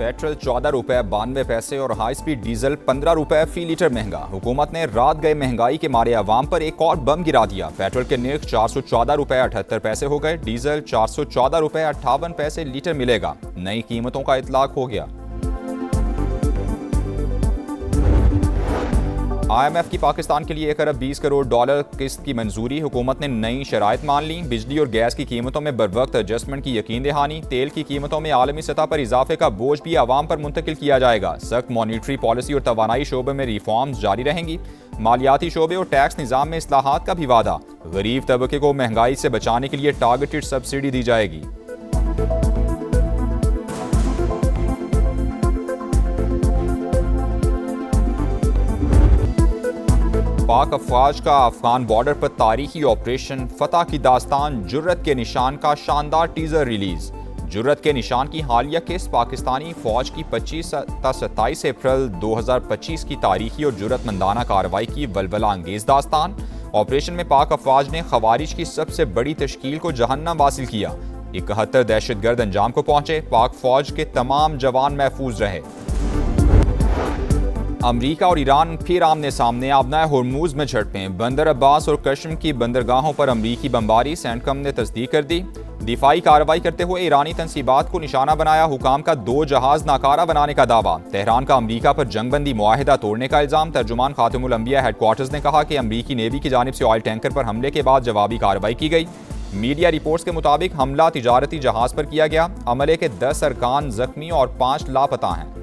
Petrol 14 रुपए 92 पैसे और हाई स्पीड डीजल 15 रुपए फी लीटर महंगा। हुकूमत ने रात गए महंगाई के मारे अवाम पर एक और बम गिरा दिया। पेट्रोल के निर्ख 414 रुपए 78 पैसे हो गए, डीजल 414 रुपए 58 पैसे लीटर मिलेगा। नई कीमतों का इतलाक हो गया। IMF की पाकिस्तान के लिए 1 अरब 20 करोड़ डॉलर किस्त की मंजूरी। हुकूमत ने नई शराइत मान ली। बिजली और गैस की कीमतों में बरवक्त एडजस्टमेंट की यकीन दहानी। तेल की कीमतों में आलमी सतह पर इजाफे का बोझ भी आवाम पर मुंतकिल किया जाएगा। सख्त मॉनिटरी पॉलिसी और तवानाई शोबे में रिफॉर्म्स जारी रहेंगी। मालियाती शोबे और टैक्स निज़ाम में इस्लाहात का भी वादा। गरीब तबके को महंगाई से बचाने के लिए टारगेटेड सब्सिडी दी जाएगी। पाक अफवाज का अफगान बॉर्डर पर तारीखी ऑपरेशन फतह की दास्तान जुर्रत के निशान का शानदार टीजर रिलीज। जुर्रत के निशान की हालिया किस्त पाकिस्तानी फौज की 25 ता 27 अप्रैल 2025 की तारीखी और जुर्रतमंदाना कार्रवाई की वलवला अंगेज दास्तान। ऑपरेशन में पाक अफवाज ने खवारिज की सबसे बड़ी तश्कील को जहन्नम हासिल किया। 71 दहशतगर्द अंजाम को पहुंचे। पाक फौज के तमाम जवान महफूज रहे। अमरीका और ईरान फिर आमने सामने। आबनाए हुर्मुज में झड़पें। बंदर अब्बास और कश्म की बंदरगाहों पर अमरीकी बमबारी। सेंटकम ने तस्दीक कर दी। दिफाई कार्रवाई करते हुए ईरानी तंसीबात को निशाना बनाया। हुकाम का 2 जहाज नाकारा बनाने का दावा। तेहरान का अमरीका पर जंगबंदी मुआहिदा तोड़ने का इल्जाम। तर्जुमान खातिमुल अंबिया हेडक्वार्टर्स ने कहा कि अमरीकी नेवी की जानिब से ऑयल टैंकर पर हमले के बाद जवाबी कार्रवाई की गई। मीडिया रिपोर्ट्स के मुताबिक हमला तिजारती जहाज पर किया गया। अमले के 10 अरकान जख्मी और 5 लापता हैं।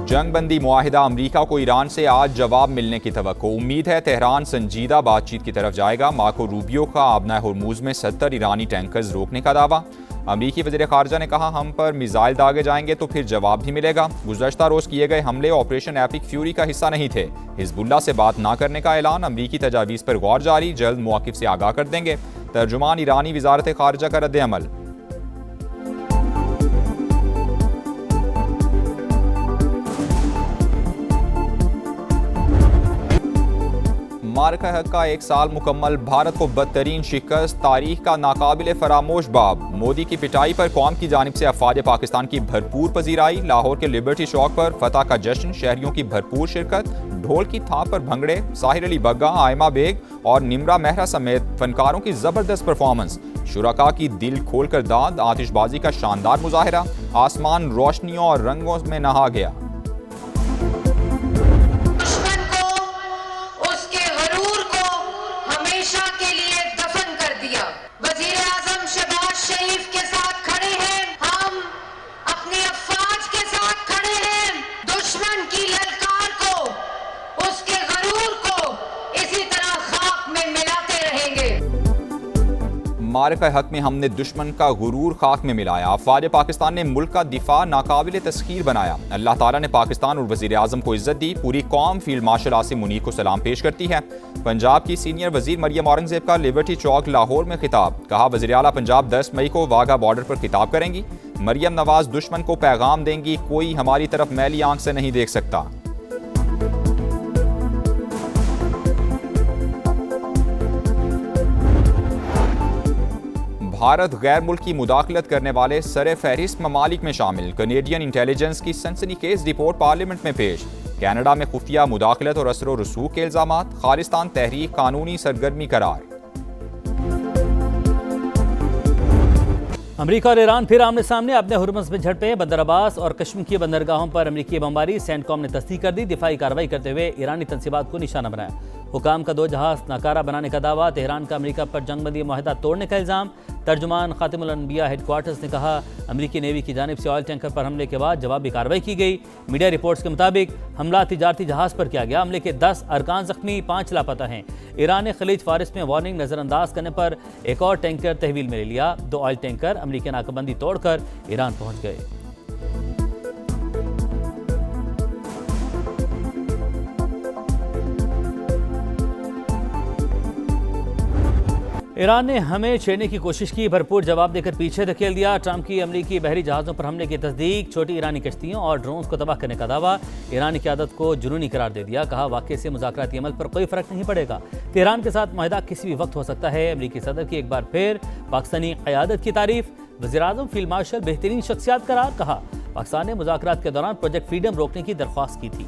जंगबंदी मुआहिदा अमरीका को ईरान से आज जवाब मिलने की तवक्को। उम्मीद है तेहरान संजीदा बातचीत की तरफ जाएगा। मार्को रूबियो का आबनाए हुर्मुज में 70 ईरानी टैंकर्स रोकने का दावा। अमरीकी वज़ीर ख़ारजा ने कहा हम पर मिसाइल दागे जाएंगे तो फिर जवाब भी मिलेगा। गुज़श्ता रोज़ किए गए हमले ऑपरेशन एपिक फ्यूरी का हिस्सा नहीं थे। हिजबुल्लाह से बात ना करने का ऐलान। अमरीकी तजावीज़ पर गौर जारी। जल्द मौक़िफ़ से आगाह कर देंगे। तर्जुमान ईरानी वज़ारत ख़ारजा का रद्द अमल। मार्का हक का 1 साल मुकम्मल। भारत को बदतरीन शिकस्त। तारीख का नाकाबिले फरामोश बाब। मोदी की पिटाई पर कौम की जानिब से अफवाज पाकिस्तान की भरपूर पजीराई। लाहौर के लिबर्टी चौक पर फतह का जश्न। शहरियों की भरपूर शिरकत। ढोल की थाप पर भंगड़े। साहिर अली बग्गा, आयमा बेग और निमरा मेहरा समेत फनकारों की जबरदस्त परफॉर्मेंस। शुरका की दिल खोल कर दाद। आतिशबाजी का शानदार मुजाहरा। आसमान रोशनियों और रंगों में नहा गया। मार्का हक में हमने दुश्मन का गुरूर खाक में मिलाया। अफवाज पाकिस्तान ने मुल्क का दिफा नाकाबिले तस्खीर बनाया। अल्लाह ताला ने पाकिस्तान और वज़ीर आज़म को इज्जत दी। पूरी कौम फील्ड मार्शल आसिम मुनीर को सलाम पेश करती है। पंजाब की सीनियर वजीर मरियम औरंगजेब का लिबर्टी चौक लाहौर में खिताब। कहा वज़ीर आला पंजाब 10 मई को वाघा बॉर्डर पर खिताब करेंगी। मरियम नवाज दुश्मन को पैगाम देंगी, कोई हमारी तरफ मैली आंख से नहीं देख सकता। भारत गैर मुल्की मुदाखलत करने वाले सरे फहरिस्त ममालिक में शामिल। कनेडियन इंटेलिजेंस की सनसनीखेज रिपोर्ट पार्लियामेंट में पेश। कनाडा में खुफिया मुदाखलत और असर व रसूख के इल्जामात। खालिस्तान तहरीक कानूनी सरगर्मी करार। अमरीका और ईरान फिर आमने सामने। अपने हुर्मुज़ में झड़पे। बंदर अब्बास और कश्म की बंदरगाहों पर अमरीकी बमबारी। सेंटकॉम ने तस्दीक कर दी। दिफाई कार्रवाई करते हुए ईरानी तंसीबात को निशाना बनाया। हुकाम का 2 जहाज नाकारा बनाने का दावा। तेहरान का अमरीका पर जंगबंदी मुआहिदा तोड़ने का इल्ज़ाम। तर्जुमान खातिमुल अंबिया हेडक्वार्टर्स ने कहा अमरीकी नेवी की जानिब से ऑयल टैंकर पर हमले के बाद जवाबी कार्रवाई की गई। मीडिया रिपोर्ट्स के मुताबिक हमला तिजारती जहाज पर किया गया। हमले के 10 अरकान जख्मी, 5 लापता हैं। ईरान ने खलीज फारिस में वार्निंग नज़रअंदाज करने पर एक और टैंकर तहवील में ले लिया। 2 ऑयल टैंकर अमरीकी नाकाबंदी तोड़कर ईरान पहुंच गए। ईरान ने हमें छेड़ने की कोशिश की, भरपूर जवाब देकर पीछे धकेल दिया। ट्रंप की अमरीकी बहरी जहाज़ों पर हमले की तस्दीक, छोटी ईरानी कश्तियों और ड्रोन्स को तबाह करने का दावा। ईरानी क़यादत को जुनूनी करार दे दिया, कहा वाक़ई से मुज़ाकराती अमल पर कोई फ़र्क नहीं पड़ेगा। तेहरान के साथ मुआहदा किसी भी वक्त हो सकता है। अमरीकी सदर की एक बार फिर पाकिस्तानी क़यादत की तारीफ। वज़ीर-ए-आज़म फील्ड मार्शल बेहतरीन शख्सियत करार, कहा पाकिस्तान ने मुज़ाकरात के दौरान प्रोजेक्ट फ्रीडम रोकने की दरख्वास्त की थी।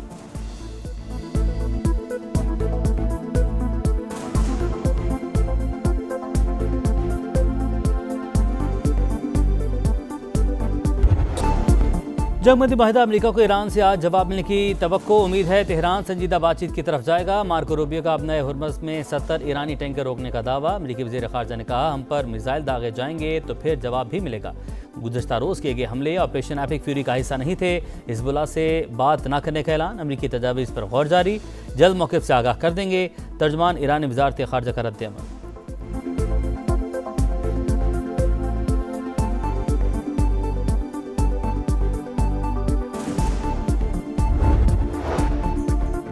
जंग बंदी माहिदा अमेरिका को ईरान से आज जवाब मिलने की तवक्को। उम्मीद है तेहरान संजीदा बातचीत की तरफ जाएगा। मार्को रूबियो का अपने हुर्मुज़ में 70 ईरानी टैंकर रोकने का दावा। अमेरिकी वज़ीर ख़ारजा ने कहा हम पर मिसाइल दागे जाएंगे तो फिर जवाब भी मिलेगा। गुज़श्ता रोज़ किए गए हमले ऑपरेशन एपिक फ्यूरी का हिस्सा नहीं थे। हिज़्बुल्लाह से बात न करने का ऐलान। अमेरिकी तजावीज़ पर गौर जारी, जल्द मौक़िफ़ से आगाह कर देंगे। तर्जमान ईरानी वज़ारत ख़ारजा का रद्द-ए-अमल।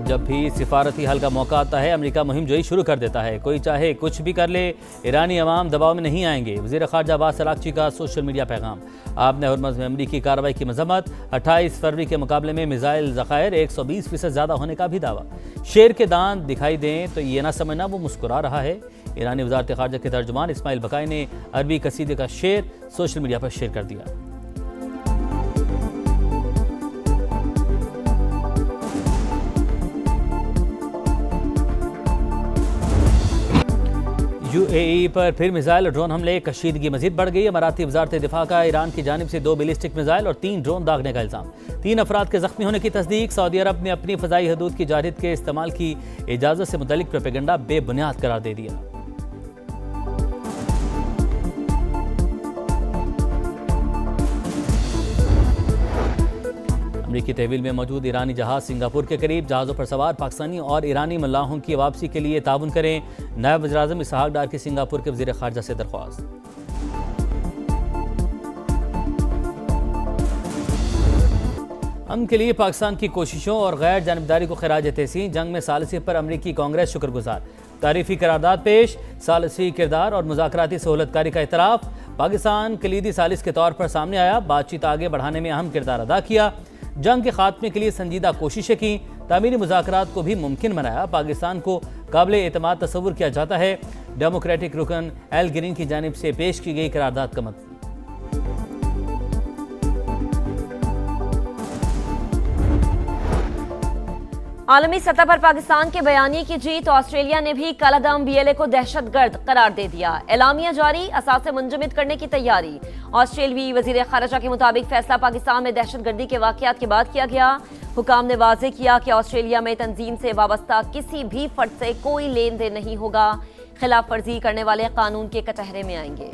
जब भी सिफारती हल का मौका आता है अमेरिका मुहिम जोई शुरू कर देता है। कोई चाहे कुछ भी कर ले, ईरानी अवाम दबाव में नहीं आएंगे। वज़ीर ख़ारजा अब्बास अराग़ची का सोशल मीडिया पैगाम। आपने हुर्मुज़ में अमरीकी कार्रवाई की मज़म्मत। 28 फरवरी के मुकाबले में मिसाइल ज़ख़ायर 120% ज़्यादा होने का भी दावा। शेर के दांत दिखाई दें तो ये ना समझना वो मुस्कुरा रहा है। ईरानी वज़ारत ख़ारजा के तर्जुमान इस्माइल बकाई ने अरबी कसीदे का शेर सोशल मीडिया पर शेयर कर दिया। यूएई पर फिर मिसाइल और ड्रोन हमले, कशीदगी मजीद बढ़ गई। अमाराती वज़ारत दिफा का ईरान की जानिब से 2 बैलिस्टिक मिसाइल और 3 ड्रोन दागने का इल्ज़ाम। 3 अफराद के जख्मी होने की तस्दीक। सऊदी अरब ने अपनी फ़ज़ाई हदूद की जारहियत के इस्तेमाल की इजाज़त से मुतल्लिक प्रोपेगेंडा बेबुनियाद करार दे दिया। अमरीकी तहवील में मौजूद ईरानी जहाज सिंगापुर के करीब। जहाज़ों पर सवार पाकिस्तानी और ईरानी मल्लाहों की वापसी के लिए ताउन करें। नायब वज़ीर-ए-आज़म इसहाक डार की सिंगापुर के वज़ीर ख़ारजा से दरख्वास्त। अमन के लिए पाकिस्तान की कोशिशों और गैर जानिबदारी को खिराज तहसीन। जंग में सालिसी पर अमरीकी कांग्रेस शुक्रगुजार। तारीफी करारदाद पेश। सालिसी किरदार और मुज़ाकराती सहूलतकारी का इतराफ़। पाकिस्तान कलीदी सालिस के तौर पर सामने आया, बातचीत आगे बढ़ाने में अहम किरदार अदा किया। जंग के खात्मे के लिए संजीदा कोशिशें की, तामीरी मुज़ाकरात को भी मुमकिन बनाया। पाकिस्तान को काबिल एतमाद तस्वुर किया जाता है। डेमोक्रेटिक रुकन एल ग्रीन की जानिब से पेश की गई करारदाद का मतलब। आलमी सतह पर पाकिस्तान के बयानी की जीत। ऑस्ट्रेलिया ने भी कलअदम बीएलए को दहशतगर्द करार दे दिया। एलामिया जारी, असासे मुंजमद करने की तैयारी। ऑस्ट्रेलियाई वजीर खारजा के मुताबिक फैसला पाकिस्तान में दहशतगर्दी के वाकयात के बाद किया गया। हुकाम ने वाज़ेह किया कि ऑस्ट्रेलिया में तंजीम से वाबस्ता किसी भी फर्द से कोई लेन देन नहीं होगा। खिलाफ वर्जी करने वाले कानून के कटहरे में आएंगे।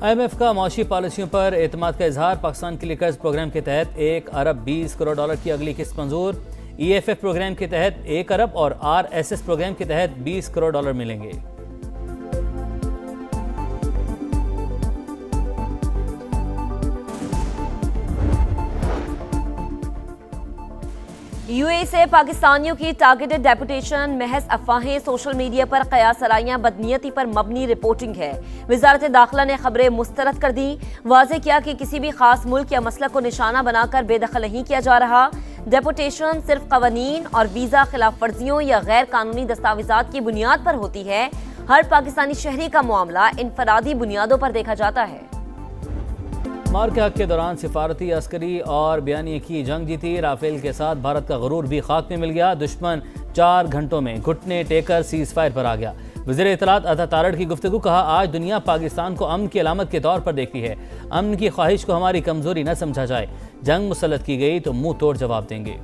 IMF का मौशी पॉलिसियों पर एतमाद का इजहार। पाकिस्तान के लिए कर्ज प्रोग्राम के तहत 1 अरब 20 करोड़ डॉलर की अगली किस्त मंजूर। EFF प्रोग्राम के तहत 1 अरब और RSS प्रोग्राम के तहत 20 करोड़ डॉलर मिलेंगे। यूएई से पाकिस्तानियों की टारगेटेड डेपुटेशन, महज अफवाहें, सोशल मीडिया पर कयास सराइयां, बदनीयती पर मबनी रिपोर्टिंग है। वजारत दाखिला ने खबरें मुस्तरद कर दी। वाज़ेह किया कि किसी भी खास मुल्क या मसलक को निशाना बनाकर बेदखल नहीं किया जा रहा। डेपुटेशन सिर्फ कवानीन और वीज़ा खिलाफ वर्जियों या गैर कानूनी दस्तावेजात की बुनियाद पर होती है। हर पाकिस्तानी शहरी का मामला इनफरादी बुनियादों पर देखा जाता है। मार के हक के दौरान सिफारती, अस्करी और बयानी की जंग जीती। राफेल के साथ भारत का गरूर भी खाक में मिल गया। दुश्मन 4 घंटों में घुटने टेकर सीज फायर पर आ गया। वज़ीर इत्तलात अता तारड़ की गुफ्तगू। कहा आज दुनिया पाकिस्तान को अमन की अलामत के तौर पर देखती है। अमन की ख्वाहिश को हमारी कमजोरी न समझा जाए। जंग मुसल्लत की गई तो मुंह तोड़ जवाब देंगे।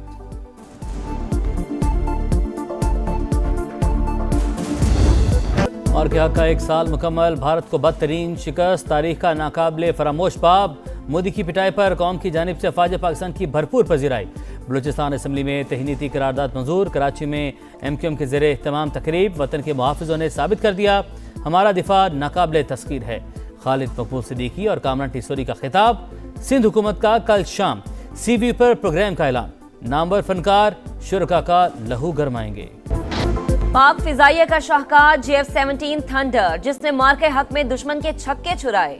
और क्या का 1 साल मुकम्मल, भारत को बदतरीन शिकस्त, तारीख का नाकाबिले फरामोश बाब। मोदी की पिटाई पर कौम की जानिब से अफवाज पाकिस्तान की भरपूर पजीराई। बलूचिस्तान असम्बली में तहनीती करारदाद मंजूर। कराची में MQM के ज़ेरे इख्तिमाम तकरीब। वतन के मुहाफ़िज़ों ने साबित कर दिया हमारा दिफा नाकाबिले तस्कीर है। खालिद मकबूल सिद्दीकी और कामरान टिसोरी का खिताब। सिंध हुकूमत का कल शाम CVU पर प्रोग्राम का ऐलान। नामवर फनकार शुरका का लहू गरमाएंगे। पाक फिजाइया का शाहकार JF-17 थंडर, जिसने मार के हक में दुश्मन के छक्के छुड़ाए।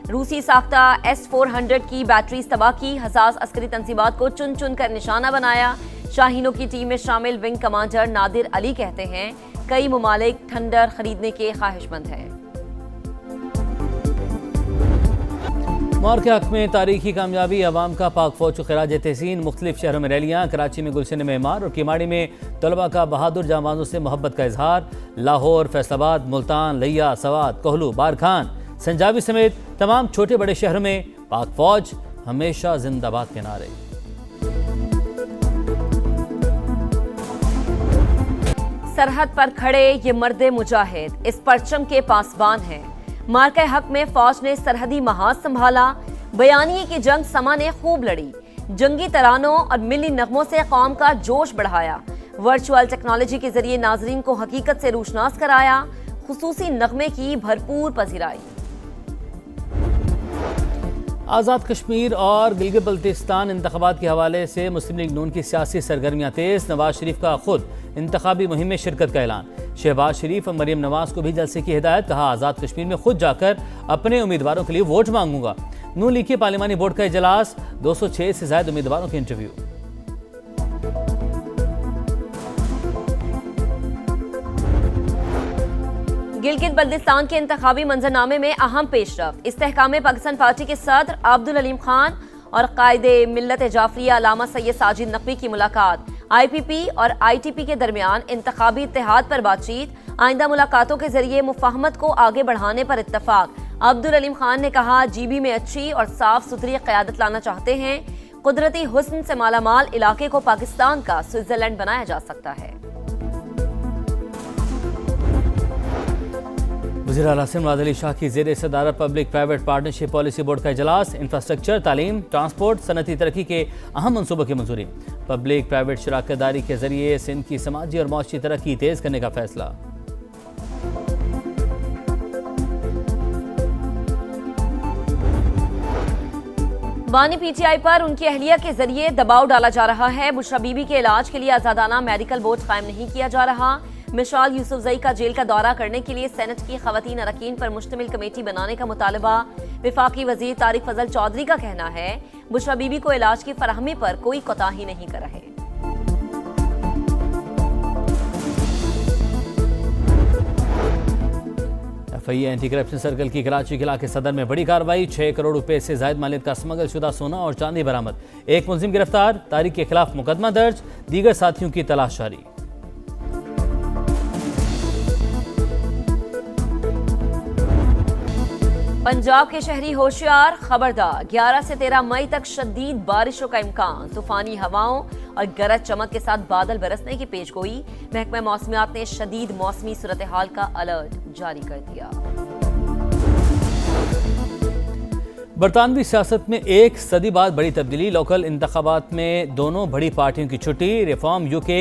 रूसी साख्ता S-400 की बैटरीज तबाह की, हसास अस्करी तंसीबात को चुन चुन कर निशाना बनाया। शाहीनों की टीम में शामिल विंग कमांडर नादिर अली कहते हैं, कई ममालिक थंडर खरीदने के ख्वाहिशमंद हैं। मार के हक में तारीखी कामयाबी, अवाम का पाक फौज को खिराज तहसीन। मुख्तलिफ शहरों में रैलियाँ, कराची में गुलशन मेमार और किमाड़ी में तलबा का बहादुर जांबाजों से मोहब्बत का इजहार। लाहौर, फैसलाबाद, मुल्तान, लिया, सवात, कोहलू, बारखान, संजाबी समेत तमाम छोटे बड़े शहरों में पाक फौज हमेशा जिंदाबाद के नारे। सरहद पर खड़े ये मर्दे मुजाहिद इस परचम के पासबान हैं। मार्के हक में फौज ने सरहदी महाज संभाला। बयानिए की जंग समा ने खूब लड़ी। जंगी तरानों और मिली नगमों से कौम का जोश बढ़ाया। वर्चुअल टेक्नोलॉजी के जरिए नाजरीन को हकीकत से रोशनास कराया। खुसूसी नगमे की भरपूर पजीराई। आज़ाद कश्मीर और गिलगित बल्तिस्तान इंतखाबात के हवाले से मुस्लिम लीग नून की सियासी सरगर्मियाँ तेज। नवाज शरीफ का खुद इंतखाबी मुहिम में शिरकत का ऐलान। शहबाज शरीफ और मरियम नवाज को भी जलसे की हिदायत। कहा, आज़ाद कश्मीर में खुद जाकर अपने उम्मीदवारों के लिए वोट मांगूंगा। नून लीग के पार्लिमानी बोर्ड का इजलास, 206 से ज्यादा उम्मीदवारों के इंटरव्यू। गिलगित बल्तिस्तान के इंतखाबी मंजरनामे में अहम पेशरफ्त। इस्तेहकाम पाकिस्तान पार्टी के सदर अब्दुल अलीम खान और कायदे मिल्लत जाफरिया अल्लामा सैयद साजिद नकवी की मुलाकात। IPP और ITP के दरमियान इंतखाबी इत्तेहाद पर बातचीत। आइंदा मुलाकातों के जरिए मुफाहमत को आगे बढ़ाने पर इत्तफाक। अब्दुल अलीम खान ने कहा, GB में अच्छी और साफ सुथरी क़यादत लाना चाहते हैं। कुदरती हुस्न से मालामाल इलाके को पाकिस्तान का स्विट्जरलैंड बनाया जा सकता है। वज़ीर आला नवाज अली शाह की ज़ेर सदारत public private partnership policy board का इजलास। इंफ्रास्ट्रक्चर, तालीम, ट्रांसपोर्ट, सनती तरक्की के अहम मनसूबों की मंजूरी। पब्लिक प्राइवेट शराकतदारी के जरिए सिंध की समाजी और माशी तरक्की तेज करने का फैसला। बानी PTI पर उनकी अहलिया के जरिए दबाव डाला जा रहा है। बुशरा बीबी के इलाज के लिए आजादाना मेडिकल बोर्ड कायम नहीं किया जा रहा। मिसाल यूसुफजई का जेल का दौरा करने के लिए सेनेट की खवातीन अरकान पर मुश्तमिल कमेटी बनाने का मुतालबा। विफाकी वजीर तारिक फजल चौधरी का कहना है, बुशरा बीबी को इलाज की फराहमी पर कोई कोताही नहीं कर रहे। FIA एंटी करप्शन सर्कल की कराची किला के सदर में बड़ी कार्रवाई। 6 करोड़ रुपए से जायद मालियत का स्मगल शुदा सोना और चांदी बरामद। एक मुलजिम गिरफ्तार। तारिक के खिलाफ मुकदमा दर्ज। दीगर साथियों की तलाश जारी। पंजाब के शहरी होशियार, खबरदार। 11 से 13 मई तक शदीद बारिशों का इम्कान। तूफानी हवाओं और गरज चमक के साथ बादल बरसने की पेशगोई। महकमा मौसमियात ने शदीद मौसमी सूरत हाल का अलर्ट जारी कर दिया। बरतानवी सियासत में एक सदी बाद बड़ी तब्दीली। लोकल इंतखाबात में दोनों बड़ी पार्टियों की छुट्टी। रिफॉर्म UK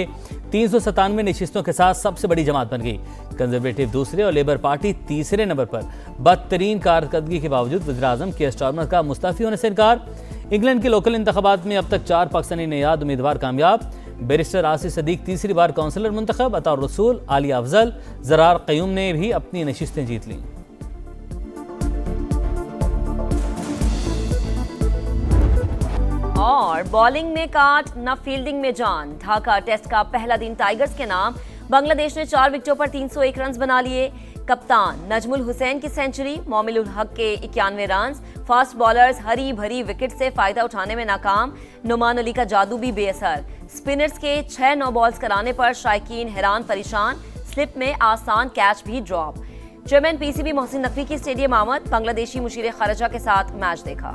397 नशिस्तों के साथ सबसे बड़ी जमात बन गई। कंजर्वेटिव दूसरे और लेबर पार्टी तीसरे नंबर पर। बदतरीन कारकर्दगी के बावजूद वज़ीर आज़म केयर स्टारमर का मुस्तफ़ी होने से इनकार। इंग्लैंड के लोकल इंतखाबात में अब तक 4 पाकिस्तानी नयाद उम्मीदवार कामयाब। बैरिस्टर आसिफ सदीक तीसरी बार काउंसलर मुंतखब। अताउर रसूल, आलिया अफजल, ज़रार क़यूम ने भी अपनी नशिस्तें जीत लीं। और बॉलिंग में काट, न फील्डिंग में जान। ढाका टेस्ट का पहला दिन टाइगर्स के नाम। बांग्लादेश ने 4 विकेटों पर 301 रन बना लिए। कप्तान नजमुल हुसैन की सेंचुरी, मोमिनुल हक के 91 रन। फास्ट बॉलर्स हरी भरी विकेट से फायदा उठाने में नाकाम। नुमान अली का जादू भी बेअसर। स्पिनर्स के 6 नो बॉल्स कराने पर शायकीन हैरान परेशान। स्लिप में आसान कैच भी drop. Chairman PCB Mohsin Naqvi की स्टेडियम आमद। बांग्लादेशी मुशीर खारजा के साथ मैच देखा।